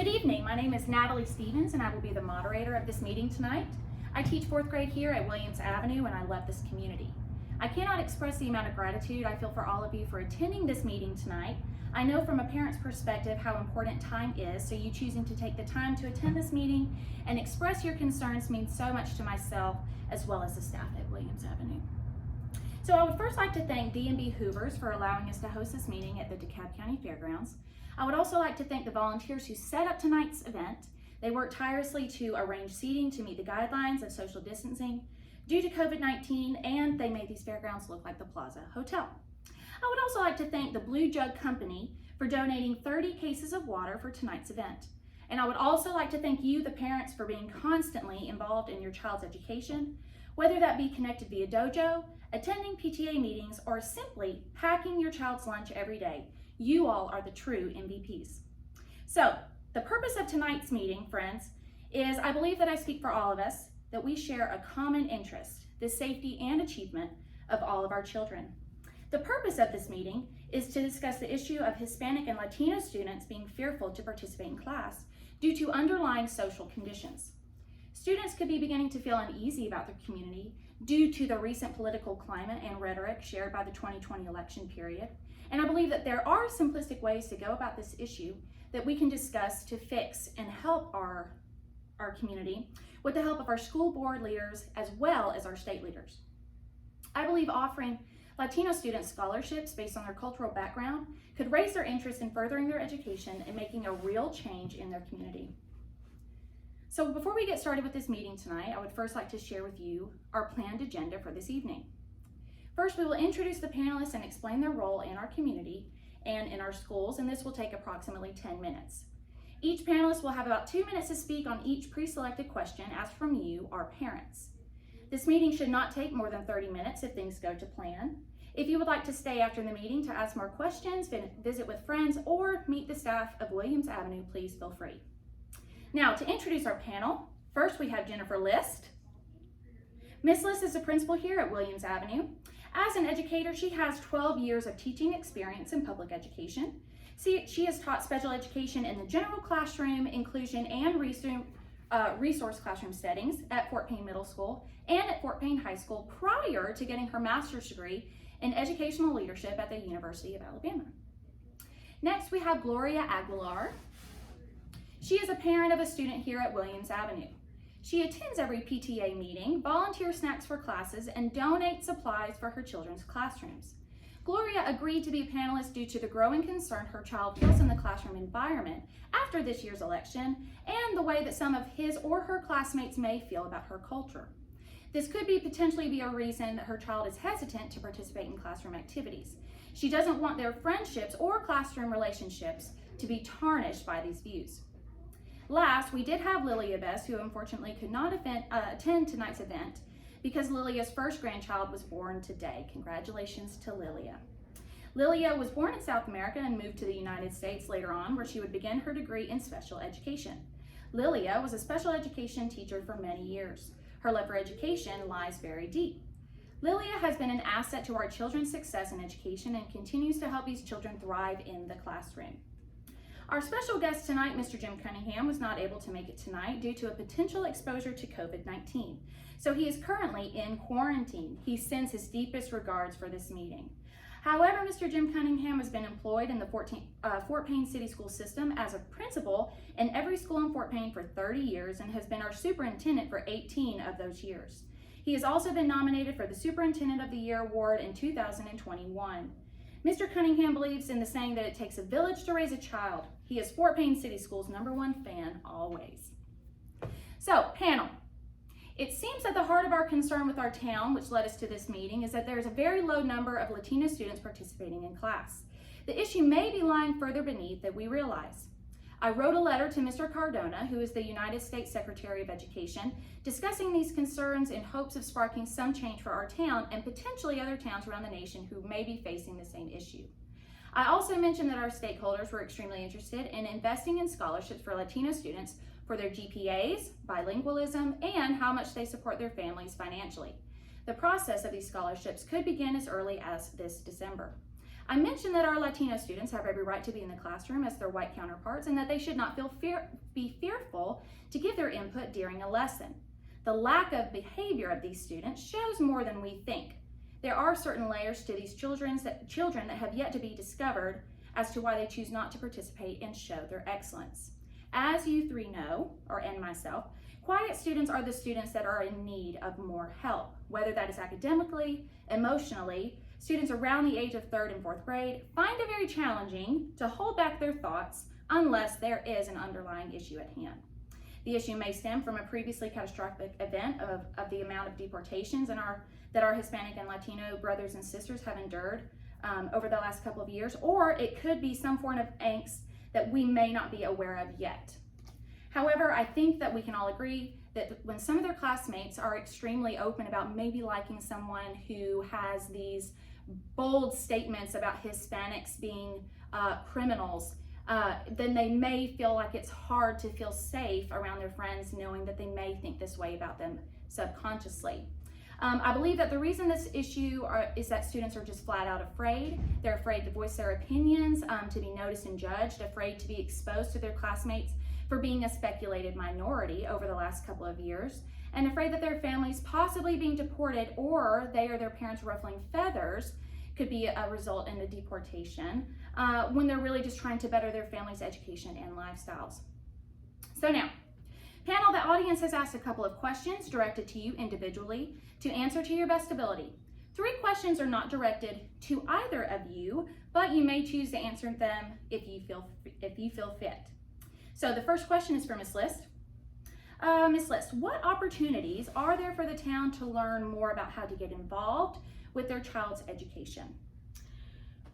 Good evening, my name is Natalie Stevens and I will be the moderator of this meeting tonight. I teach 4th grade here at Williams Avenue and I love this community. I cannot express the amount of gratitude I feel for all of you for attending this meeting tonight. I know from a parent's perspective how important time is, so you choosing to take the time to attend this meeting and express your concerns means so much to myself as well as the staff at Williams Avenue. So I would first like to thank D&B Hoovers for allowing us to host this meeting at the DeKalb County Fairgrounds. I would also like to thank the volunteers who set up tonight's event. They worked tirelessly to arrange seating to meet the guidelines of social distancing due to COVID-19, and they made these fairgrounds look like the Plaza Hotel. I would also like to thank the Blue Jug Company for donating 30 cases of water for tonight's event. And I would also like to thank you, the parents, for being constantly involved in your child's education, whether that be connected via dojo, attending PTA meetings, or simply packing your child's lunch every day. You all are the true MVPs. So, the purpose of tonight's meeting, friends, is I believe that I speak for all of us, that we share a common interest, the safety and achievement of all of our children. The purpose of this meeting is to discuss the issue of Hispanic and Latino students being fearful to participate in class due to underlying social conditions. Students could be beginning to feel uneasy about their community due to the recent political climate and rhetoric shared by the 2020 election period. And I believe that there are simplistic ways to go about this issue that we can discuss to fix and help our community with the help of our school board leaders as well as our state leaders. I believe offering Latino students scholarships based on their cultural background could raise their interest in furthering their education and making a real change in their community. So before we get started with this meeting tonight, I would first like to share with you our planned agenda for this evening. First, we will introduce the panelists and explain their role in our community and in our schools, and this will take approximately 10 minutes. Each panelist will have about 2 minutes to speak on each pre-selected question asked from you, our parents. This meeting should not take more than 30 minutes if things go to plan. If you would like to stay after the meeting to ask more questions, visit with friends, or meet the staff of Williams Avenue, please feel free. Now, to introduce our panel, first we have Jennifer List. Ms. List is the principal here at Williams Avenue. As an educator, she has 12 years of teaching experience in public education. She has taught special education in the general classroom, inclusion, and resource classroom settings at Fort Payne Middle School and at Fort Payne High School prior to getting her master's degree in educational leadership at the University of Alabama. Next, we have Gloria Aguilar. She is a parent of a student here at Williams Avenue. She attends every PTA meeting, volunteers snacks for classes, and donates supplies for her children's classrooms. Gloria agreed to be a panelist due to the growing concern her child feels in the classroom environment after this year's election and the way that some of his or her classmates may feel about her culture. This could potentially be a reason that her child is hesitant to participate in classroom activities. She doesn't want their friendships or classroom relationships to be tarnished by these views. Last, we did have Lilia Bess, who unfortunately could not attend tonight's event because Lilia's first grandchild was born today. Congratulations to Lilia. Lilia was born in South America and moved to the United States later on, where she would begin her degree in special education. Lilia was a special education teacher for many years. Her love for education lies very deep. Lilia has been an asset to our children's success in education and continues to help these children thrive in the classroom. Our special guest tonight, Mr. Jim Cunningham, was not able to make it tonight due to a potential exposure to COVID-19. So he is currently in quarantine. He sends his deepest regards for this meeting. However, Mr. Jim Cunningham has been employed in the Fort Payne City School System as a principal in every school in Fort Payne for 30 years and has been our superintendent for 18 of those years. He has also been nominated for the Superintendent of the Year award in 2021. Mr. Cunningham believes in the saying that it takes a village to raise a child. He is Fort Payne City Schools' #1 fan always. So, panel. It seems that the heart of our concern with our town, which led us to this meeting, is that there is a very low number of Latino students participating in class. The issue may be lying further beneath than we realize. I wrote a letter to Mr. Cardona, who is the United States Secretary of Education, discussing these concerns in hopes of sparking some change for our town and potentially other towns around the nation who may be facing the same issue. I also mentioned that our stakeholders were extremely interested in investing in scholarships for Latino students for their GPAs, bilingualism, and how much they support their families financially. The process of these scholarships could begin as early as this December. I mentioned that our Latino students have every right to be in the classroom as their white counterparts and that they should not be fearful to give their input during a lesson. The lack of behavior of these students shows more than we think. There are certain layers to these children that have yet to be discovered as to why they choose not to participate and show their excellence. As you three know, and myself, quiet students are the students that are in need of more help, whether that is academically, emotionally. Students around the age of 3rd and 4th grade find it very challenging to hold back their thoughts unless there is an underlying issue at hand. The issue may stem from a previously catastrophic event of the amount of deportations that our Hispanic and Latino brothers and sisters have endured over the last couple of years, or it could be some form of angst that we may not be aware of yet. However, I think that we can all agree that when some of their classmates are extremely open about maybe liking someone who has these bold statements about Hispanics being criminals, then they may feel like it's hard to feel safe around their friends knowing that they may think this way about them subconsciously. I believe that the reason this issue is that students are just flat out afraid. They're afraid to voice their opinions, to be noticed and judged, afraid to be exposed to their classmates for being a speculated minority over the last couple of years, and afraid that their families possibly being deported or they or their parents ruffling feathers could be a result in a deportation when they're really just trying to better their family's education and lifestyles. So now, panel, the audience has asked a couple of questions directed to you individually to answer to your best ability. 3 questions are not directed to either of you, but you may choose to answer them if you feel fit. So the first question is for Ms. List. Ms. List, what opportunities are there for the town to learn more about how to get involved with their child's education?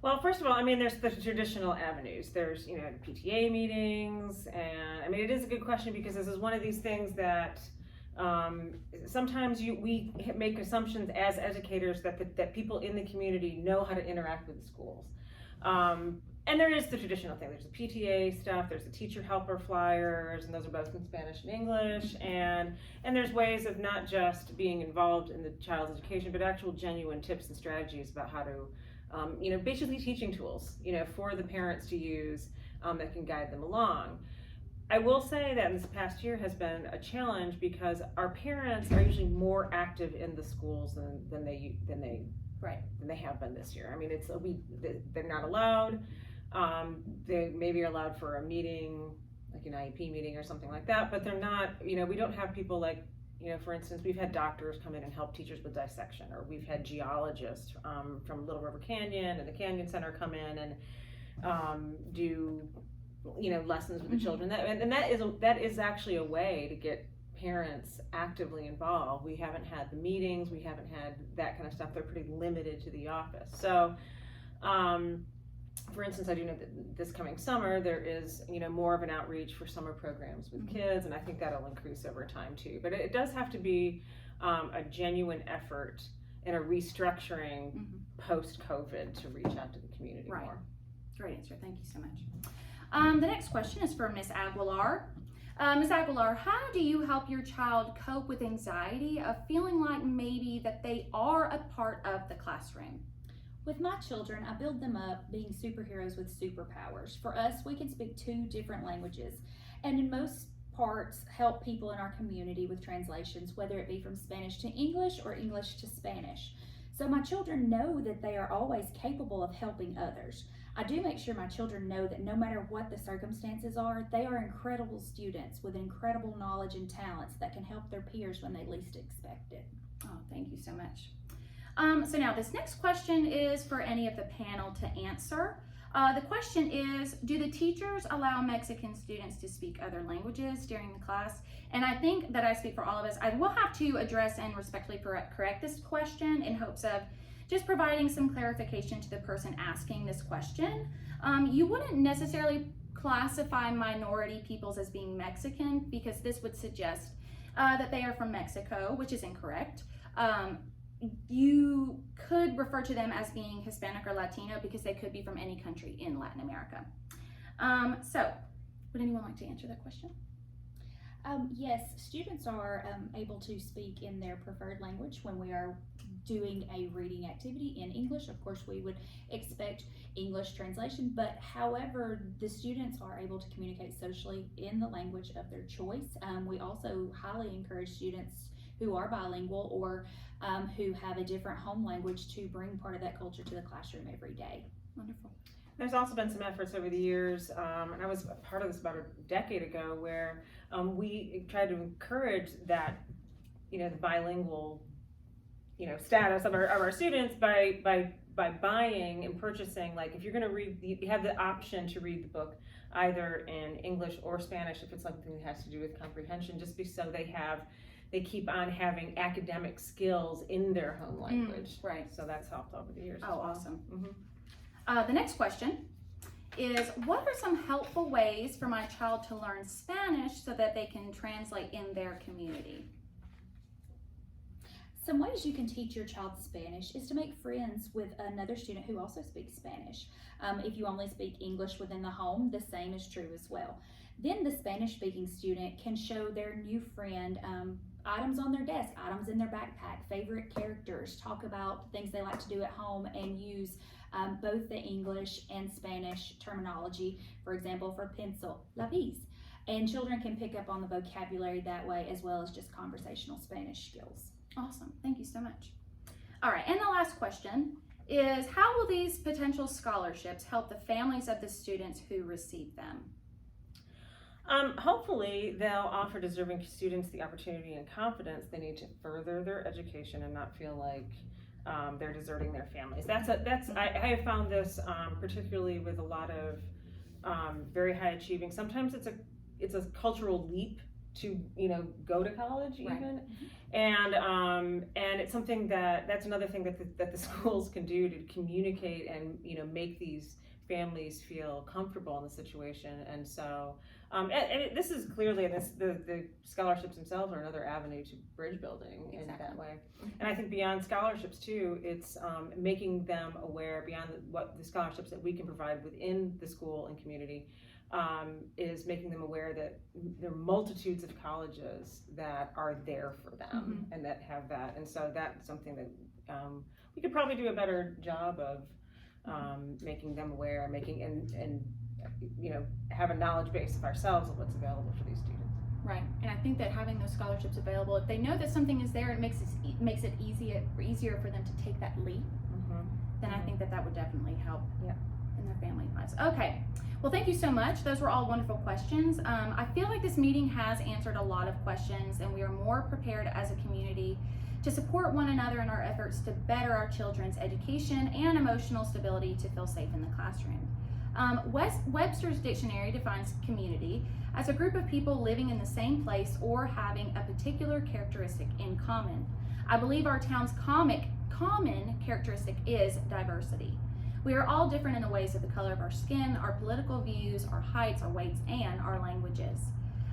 Well, first of all, I mean, there's the traditional avenues. There's, PTA meetings, and I mean, it is a good question because this is one of these things that sometimes we make assumptions as educators that people in the community know how to interact with the schools. And there is the traditional thing. There's the PTA stuff, there's the teacher helper flyers, and those are both in Spanish and English, and there's ways of not just being involved in the child's education, but actual genuine tips and strategies about how to, basically teaching tools, for the parents to use that can guide them along. I will say that this past year has been a challenge because our parents are usually more active in the schools than they have been this year. I mean, they're not allowed. They maybe are allowed for a meeting, like an IEP meeting or something like that, but they're not, we don't have people like, for instance, we've had doctors come in and help teachers with dissection, or we've had geologists from Little River Canyon and the Canyon Center come in and do, lessons with the children. That is actually a way to get parents actively involved. We haven't had the meetings, we haven't had that kind of stuff. They're pretty limited to the office. So, for instance, I do know that this coming summer there is, more of an outreach for summer programs with kids, and I think that'll increase over time too. But it does have to be a genuine effort and a restructuring post-COVID to reach out to the community more. Great answer. Thank you so much. The next question is for Ms. Aguilar. Ms. Aguilar, how do you help your child cope with anxiety of feeling like maybe that they are a part of the classroom? With my children, I build them up being superheroes with superpowers. For us, we can speak 2 different languages, and in most parts help people in our community with translations, whether it be from Spanish to English or English to Spanish. So my children know that they are always capable of helping others. I do make sure my children know that no matter what the circumstances are, they are incredible students with incredible knowledge and talents that can help their peers when they least expect it. Oh, thank you so much. So now this next question is for any of the panel to answer. The question is, do the teachers allow Mexican students to speak other languages during the class? And I think that I speak for all of us. I will have to address and respectfully correct this question in hopes of just providing some clarification to the person asking this question. You wouldn't necessarily classify minority peoples as being Mexican because this would suggest that they are from Mexico, which is incorrect. You could refer to them as being Hispanic or Latino because they could be from any country in Latin America. So, would anyone like to answer that question? Yes, students are able to speak in their preferred language when we are doing a reading activity in English. Of course, we would expect English translation, but however, the students are able to communicate socially in the language of their choice. We also highly encourage students who are bilingual or who have a different home language to bring part of that culture to the classroom every day. Wonderful. There's also been some efforts over the years, and I was a part of this about a decade ago, where we tried to encourage that, the bilingual, status of our students by buying and purchasing. Like, if you're going to read, you have the option to read the book either in English or Spanish if it's something that has to do with comprehension, just so they keep on having academic skills in their home language. Right. So that's helped over the years. Oh, as well. awesome. Mm-hmm. The next question is, what are some helpful ways for my child to learn Spanish so that they can translate in their community? Some ways you can teach your child Spanish is to make friends with another student who also speaks Spanish. If you only speak English within the home, the same is true as well. Then the Spanish-speaking student can show their new friend items on their desk, items in their backpack, favorite characters, talk about things they like to do at home, and use both the English and Spanish terminology. For example, for pencil, lápiz. And children can pick up on the vocabulary that way, as well as just conversational Spanish skills. Awesome. Thank you so much. All right, and the last question is, how will these potential scholarships help the families of the students who receive them? Hopefully, they'll offer deserving students the opportunity and confidence they need to further their education and not feel like they're deserting their families. I have found this particularly with a lot of very high achieving. Sometimes it's a cultural leap to go to college even, and it's something that's another thing that the schools can do to communicate and make these families feel comfortable in the situation. And so this is clearly the scholarships themselves are another avenue to bridge building in that way. And I think beyond scholarships too, it's making them aware beyond what the scholarships that we can provide within the school and community, is making them aware that there are multitudes of colleges that are there for them and that have that. And so that's something that we could probably do a better job of making them aware, and have a knowledge base of ourselves of what's available for these students. Right, and I think that having those scholarships available, if they know that something is there, it makes it easier for them to take that leap. Then I think that would definitely help in their family lives. Okay, well, thank you so much. Those were all wonderful questions. I feel like this meeting has answered a lot of questions, and we are more prepared as a community to support one another in our efforts to better our children's education and emotional stability to feel safe in the classroom. Webster's dictionary defines community as a group of people living in the same place or having a particular characteristic in common. I believe our town's common characteristic is diversity. We are all different in the ways of the color of our skin, our political views, our heights, our weights, and our languages.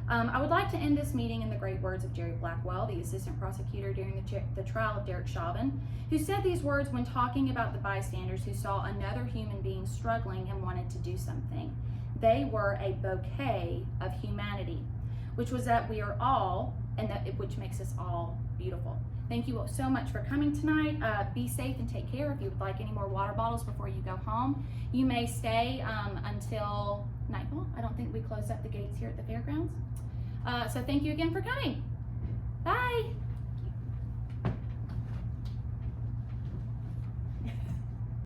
I would like to end this meeting in the great words of Jerry Blackwell, the assistant prosecutor during the trial of Derek Chauvin, who said these words when talking about the bystanders who saw another human being struggling and wanted to do something. They were a bouquet of humanity, which was that we are all, and which makes us all beautiful. Thank you so much for coming tonight. Be safe and take care. If you would like any more water bottles before you go home, you may stay until nightfall. I don't think we close up the gates here at the fairgrounds. So thank you again for coming. Bye.